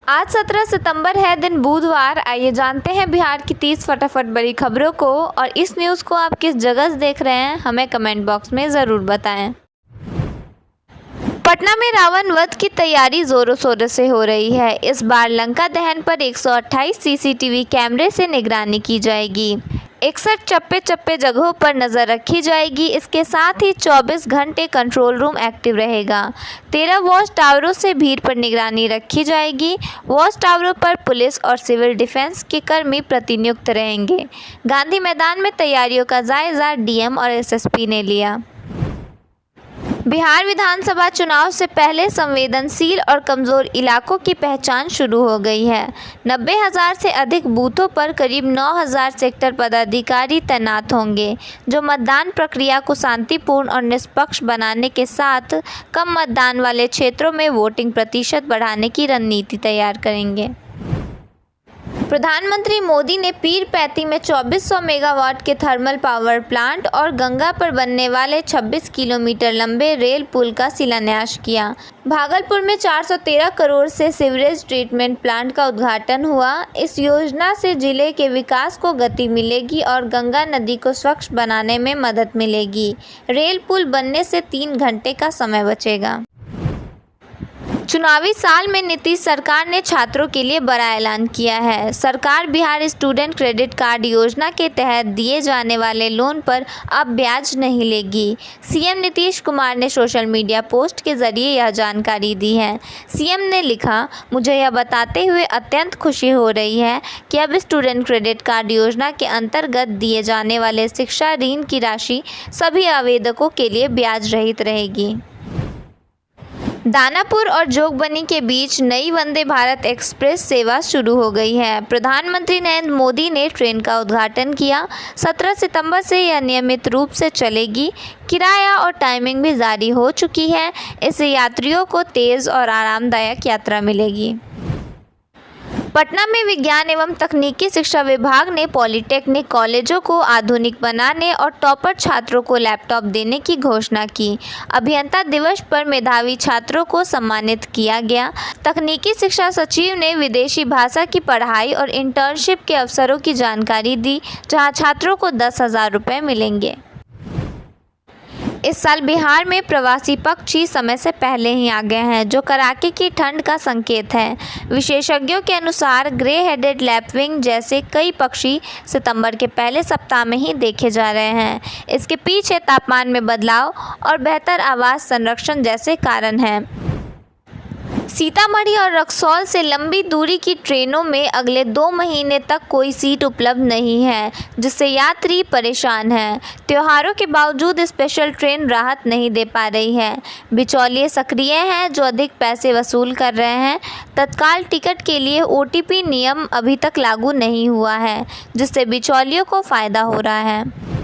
आज 17 सितंबर है, दिन बुधवार। आइए जानते हैं बिहार की 30 फटाफट बड़ी खबरों को। और इस न्यूज़ को आप किस जगह से देख रहे हैं, हमें कमेंट बॉक्स में ज़रूर बताएं। पटना में रावण वध की तैयारी जोरों शोरों से हो रही है। इस बार लंका दहन पर 128 सीसीटीवी कैमरे से निगरानी की जाएगी। 61 चप्पे चप्पे जगहों पर नज़र रखी जाएगी। इसके साथ ही 24 घंटे कंट्रोल रूम एक्टिव रहेगा। 13 वॉच टावरों से भीड़ पर निगरानी रखी जाएगी। वॉच टावरों पर पुलिस और सिविल डिफेंस के कर्मी प्रतिनियुक्त रहेंगे। गांधी मैदान में तैयारियों का जायजा डीएम और एसएसपी ने लिया। बिहार विधानसभा चुनाव से पहले संवेदनशील और कमज़ोर इलाकों की पहचान शुरू हो गई है। 90,000 से अधिक बूथों पर करीब 9,000 सेक्टर पदाधिकारी तैनात होंगे, जो मतदान प्रक्रिया को शांतिपूर्ण और निष्पक्ष बनाने के साथ कम मतदान वाले क्षेत्रों में वोटिंग प्रतिशत बढ़ाने की रणनीति तैयार करेंगे। प्रधानमंत्री मोदी ने पीरपैंती में 2400 मेगावाट के थर्मल पावर प्लांट और गंगा पर बनने वाले 26 किलोमीटर लंबे रेल पुल का शिलान्यास किया। भागलपुर में 413 करोड़ से सीवरेज ट्रीटमेंट प्लांट का उद्घाटन हुआ। इस योजना से जिले के विकास को गति मिलेगी और गंगा नदी को स्वच्छ बनाने में मदद मिलेगी। रेल पुल बनने से 3 घंटे का समय बचेगा। चुनावी साल में नीतीश सरकार ने छात्रों के लिए बड़ा ऐलान किया है। सरकार बिहार स्टूडेंट क्रेडिट कार्ड योजना के तहत दिए जाने वाले लोन पर अब ब्याज नहीं लेगी। सीएम नीतीश कुमार ने सोशल मीडिया पोस्ट के जरिए यह जानकारी दी है। सीएम ने लिखा, मुझे यह बताते हुए अत्यंत खुशी हो रही है कि अब स्टूडेंट क्रेडिट कार्ड योजना के अंतर्गत दिए जाने वाले शिक्षा ऋण की राशि सभी आवेदकों के लिए ब्याज रहित रहेगी। दानापुर और जोगबनी के बीच नई वंदे भारत एक्सप्रेस सेवा शुरू हो गई है। प्रधानमंत्री नरेंद्र मोदी ने ट्रेन का उद्घाटन किया। 17 सितंबर से यह नियमित रूप से चलेगी। किराया और टाइमिंग भी जारी हो चुकी है। इससे यात्रियों को तेज़ और आरामदायक यात्रा मिलेगी। पटना में विज्ञान एवं तकनीकी शिक्षा विभाग ने पॉलिटेक्निक कॉलेजों को आधुनिक बनाने और टॉपर छात्रों को लैपटॉप देने की घोषणा की। अभियंता दिवस पर मेधावी छात्रों को सम्मानित किया गया। तकनीकी शिक्षा सचिव ने विदेशी भाषा की पढ़ाई और इंटर्नशिप के अवसरों की जानकारी दी, जहां छात्रों को 10,000 रुपये मिलेंगे। इस साल बिहार में प्रवासी पक्षी समय से पहले ही आ गए हैं, जो कड़ाके की ठंड का संकेत है। विशेषज्ञों के अनुसार ग्रे हेडेड लैपविंग जैसे कई पक्षी सितंबर के पहले सप्ताह में ही देखे जा रहे हैं। इसके पीछे तापमान में बदलाव और बेहतर आवास संरक्षण जैसे कारण हैं। सीतामढ़ी और रक्सौल से लंबी दूरी की ट्रेनों में अगले 2 महीने तक कोई सीट उपलब्ध नहीं है, जिससे यात्री परेशान हैं। त्योहारों के बावजूद स्पेशल ट्रेन राहत नहीं दे पा रही है। बिचौलिए सक्रिय हैं, जो अधिक पैसे वसूल कर रहे हैं। तत्काल टिकट के लिए ओटीपी नियम अभी तक लागू नहीं हुआ है, जिससे बिचौलियों को फ़ायदा हो रहा है।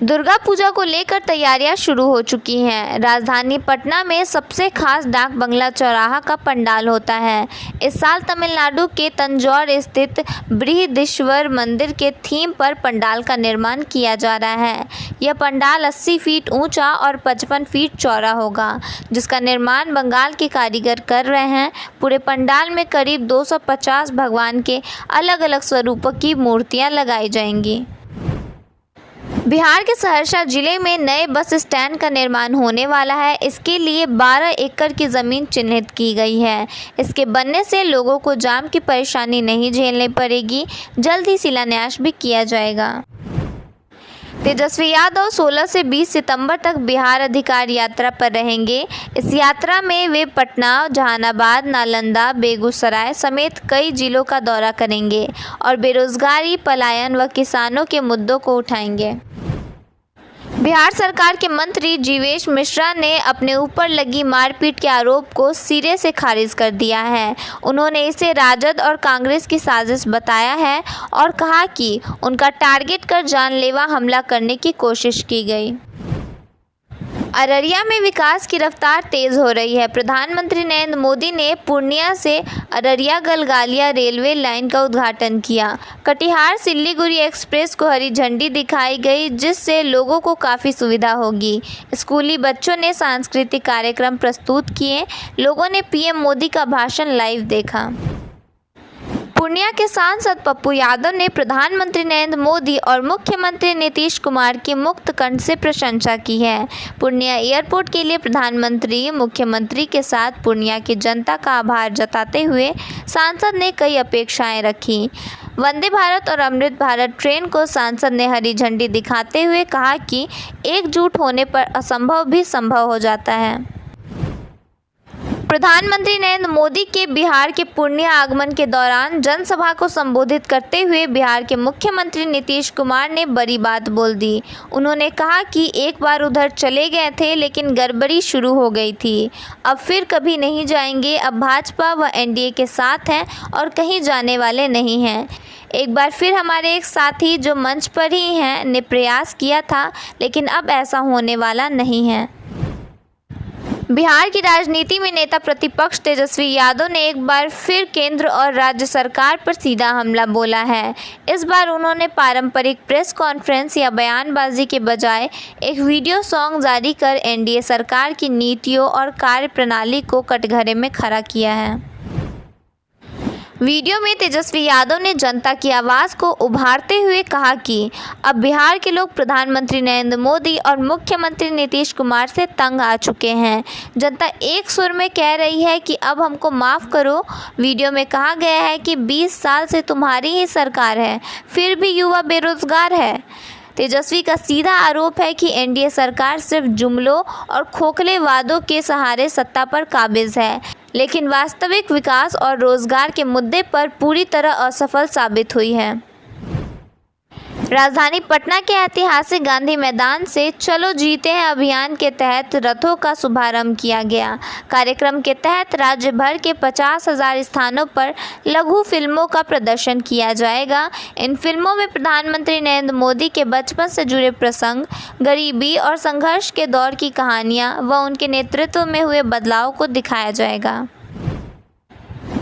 दुर्गा पूजा को लेकर तैयारियां शुरू हो चुकी हैं। राजधानी पटना में सबसे खास डाक बंगला चौराहा का पंडाल होता है। इस साल तमिलनाडु के तंजौर स्थित बृहदीश्वर मंदिर के थीम पर पंडाल का निर्माण किया जा रहा है। यह पंडाल 80 फीट ऊंचा और 55 फीट चौड़ा होगा, जिसका निर्माण बंगाल के कारीगर कर रहे हैं। पूरे पंडाल में करीब 250 भगवान के अलग अलग स्वरूपों की मूर्तियाँ लगाई जाएंगी। बिहार के सहरसा जिले में नए बस स्टैंड का निर्माण होने वाला है। इसके लिए 12 एकड़ की ज़मीन चिन्हित की गई है। इसके बनने से लोगों को जाम की परेशानी नहीं झेलनी पड़ेगी। जल्द ही शिलान्यास भी किया जाएगा। तेजस्वी यादव 16 से 20 सितंबर तक बिहार अधिकार यात्रा पर रहेंगे। इस यात्रा में वे पटना, जहानाबाद, नालंदा, बेगूसराय समेत कई जिलों का दौरा करेंगे और बेरोजगारी, पलायन व किसानों के मुद्दों को उठाएंगे। बिहार सरकार के मंत्री जीवेश मिश्रा ने अपने ऊपर लगी मारपीट के आरोप को सिरे से खारिज कर दिया है। उन्होंने इसे राजद और कांग्रेस की साजिश बताया है और कहा कि उनका टारगेट कर जानलेवा हमला करने की कोशिश की गई। अररिया में विकास की रफ्तार तेज हो रही है। प्रधानमंत्री नरेंद्र मोदी ने पूर्णिया से अररिया गलगालिया रेलवे लाइन का उद्घाटन किया। कटिहार सिल्लीगुड़ी एक्सप्रेस को हरी झंडी दिखाई गई, जिससे लोगों को काफ़ी सुविधा होगी। स्कूली बच्चों ने सांस्कृतिक कार्यक्रम प्रस्तुत किए। लोगों ने पीएम मोदी का भाषण लाइव देखा। पूर्णिया के सांसद पप्पू यादव ने प्रधानमंत्री नरेंद्र मोदी और मुख्यमंत्री नीतीश कुमार की मुक्त कंठ से प्रशंसा की है। पूर्णिया एयरपोर्ट के लिए प्रधानमंत्री मुख्यमंत्री के साथ पूर्णिया की जनता का आभार जताते हुए सांसद ने कई अपेक्षाएं रखी। वंदे भारत और अमृत भारत ट्रेन को सांसद ने हरी झंडी दिखाते हुए कहा कि एकजुट होने पर असंभव भी संभव हो जाता है। प्रधानमंत्री नरेंद्र मोदी के बिहार के पूर्णिया आगमन के दौरान जनसभा को संबोधित करते हुए बिहार के मुख्यमंत्री नीतीश कुमार ने बड़ी बात बोल दी। उन्होंने कहा कि एक बार उधर चले गए थे, लेकिन गड़बड़ी शुरू हो गई थी। अब फिर कभी नहीं जाएंगे। अब भाजपा व एनडीए के साथ हैं और कहीं जाने वाले नहीं हैं। एक बार फिर हमारे एक साथी जो मंच पर ही हैं ने प्रयास किया था, लेकिन अब ऐसा होने वाला नहीं है। बिहार की राजनीति में नेता प्रतिपक्ष तेजस्वी यादव ने एक बार फिर केंद्र और राज्य सरकार पर सीधा हमला बोला है। इस बार उन्होंने पारंपरिक प्रेस कॉन्फ्रेंस या बयानबाजी के बजाय एक वीडियो सॉन्ग जारी कर एनडीए सरकार की नीतियों और कार्यप्रणाली को कटघरे में खड़ा किया है। वीडियो में तेजस्वी यादव ने जनता की आवाज़ को उभारते हुए कहा कि अब बिहार के लोग प्रधानमंत्री नरेंद्र मोदी और मुख्यमंत्री नीतीश कुमार से तंग आ चुके हैं। जनता एक सुर में कह रही है कि अब हमको माफ़ करो। वीडियो में कहा गया है कि 20 साल से तुम्हारी ही सरकार है, फिर भी युवा बेरोजगार है। तेजस्वी का सीधा आरोप है कि एनडीए सरकार सिर्फ जुमलों और खोखले वादों के सहारे सत्ता पर काबिज है, लेकिन वास्तविक विकास और रोजगार के मुद्दे पर पूरी तरह असफल साबित हुई है। राजधानी पटना के ऐतिहासिक गांधी मैदान से चलो जीते हैं अभियान के तहत रथों का शुभारंभ किया गया। कार्यक्रम के तहत राज्य भर के 50,000 स्थानों पर लघु फिल्मों का प्रदर्शन किया जाएगा। इन फिल्मों में प्रधानमंत्री नरेंद्र मोदी के बचपन से जुड़े प्रसंग, गरीबी और संघर्ष के दौर की कहानियां व उनके नेतृत्व में हुए बदलाव को दिखाया जाएगा।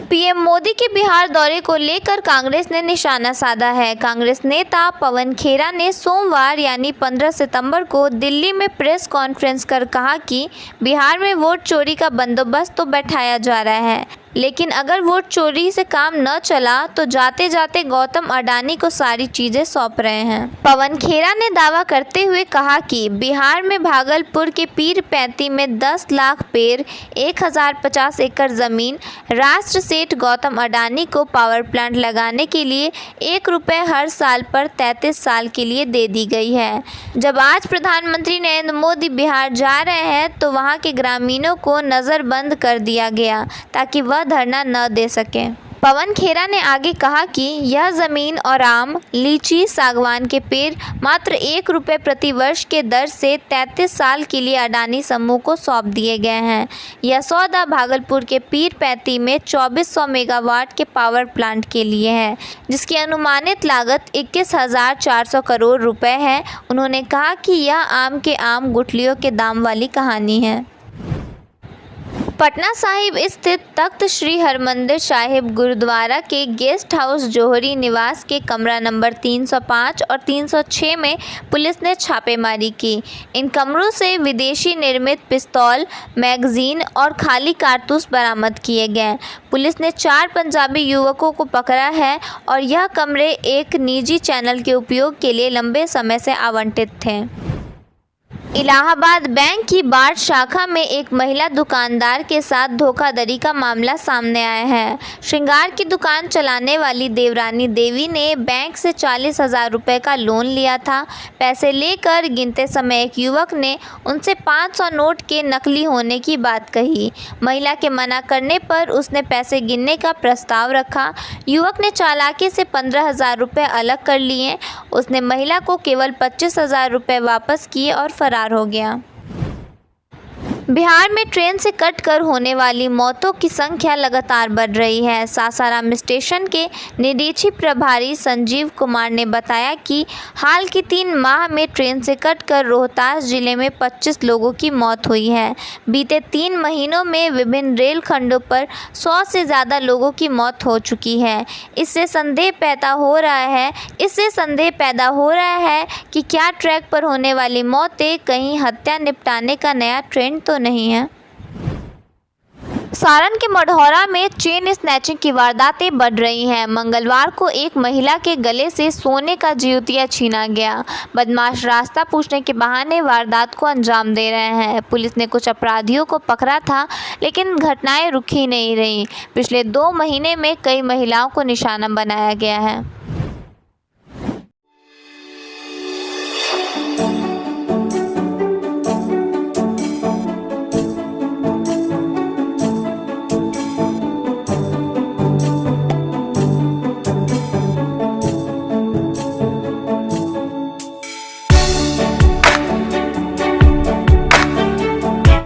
पीएम मोदी के बिहार दौरे को लेकर कांग्रेस ने निशाना साधा है। कांग्रेस नेता पवन खेरा ने सोमवार यानी 15 सितंबर को दिल्ली में प्रेस कॉन्फ्रेंस कर कहा कि बिहार में वोट चोरी का बंदोबस्त तो बैठाया जा रहा है, लेकिन अगर वोट चोरी से काम न चला तो जाते जाते गौतम अडानी को सारी चीजें सौंप रहे हैं। पवन खेरा ने दावा करते हुए कहा कि बिहार में भागलपुर के पीरपैंती में 10 लाख पेड़, 1050 एकड़ जमीन राष्ट्र सेठ गौतम अडानी को पावर प्लांट लगाने के लिए 1 रुपये हर साल पर 33 साल के लिए दे दी गई है। जब आज प्रधानमंत्री नरेंद्र मोदी बिहार जा रहे हैं तो वहां के ग्रामीणों को नज़रबंद कर दिया गया ताकि वह धरना न दे सके। पवन खेरा ने आगे कहा कि यह जमीन और आम, लीची, सागवान के पेड़ मात्र 1 रुपये प्रति वर्ष के दर से 33 साल के लिए अडानी समूह को सौंप दिए गए हैं। यह सौदा भागलपुर के पीरपैंती में 2400 मेगावाट के पावर प्लांट के लिए है, जिसकी अनुमानित लागत 21,400 करोड़ रुपए है। उन्होंने कहा कि यह आम के आम गुठलियों के दाम वाली कहानी है। पटना साहिब स्थित तख्त श्री हरमंदिर साहिब गुरुद्वारा के गेस्ट हाउस जौहरी निवास के कमरा नंबर 305 और 306 में पुलिस ने छापेमारी की। इन कमरों से विदेशी निर्मित पिस्तौल, मैगजीन और खाली कारतूस बरामद किए गए। पुलिस ने 4 पंजाबी युवकों को पकड़ा है और यह कमरे एक निजी चैनल के उपयोग के लिए लंबे समय से आवंटित थे। इलाहाबाद बैंक की बाढ़ शाखा में एक महिला दुकानदार के साथ धोखाधड़ी का मामला सामने आया है। श्रृंगार की दुकान चलाने वाली देवरानी देवी ने बैंक से 40,000 रुपये का लोन लिया था। पैसे लेकर गिनते समय एक युवक ने उनसे 500 नोट के नकली होने की बात कही। महिला के मना करने पर उसने पैसे गिनने का प्रस्ताव रखा। युवक ने चालाकी से 15,000 रुपये अलग कर लिए। उसने महिला को केवल 25,000 रुपये वापस किए और फरार हो गया। बिहार में ट्रेन से कटकर होने वाली मौतों की संख्या लगातार बढ़ रही है। सासाराम स्टेशन के निरीक्षक प्रभारी संजीव कुमार ने बताया कि हाल के 3 माह में ट्रेन से कटकर रोहतास जिले में 25 लोगों की मौत हुई है। बीते 3 महीनों में विभिन्न रेल खंडों पर 100 से ज़्यादा लोगों की मौत हो चुकी है। इससे संदेह पैदा हो रहा है कि क्या ट्रैक पर होने वाली मौतें कहीं हत्या निपटाने का नया ट्रेंड तो नहीं है। सारण के मढ़ौरा में चेन स्नैचिंग की वारदातें बढ़ रही हैं। मंगलवार को एक महिला के गले से सोने का जिउतिया छीना गया। बदमाश रास्ता पूछने के बहाने वारदात को अंजाम दे रहे हैं। पुलिस ने कुछ अपराधियों को पकड़ा था, लेकिन घटनाएं रुक ही नहीं रहीं। पिछले 2 महीने में कई महिलाओं को निशाना बनाया गया है।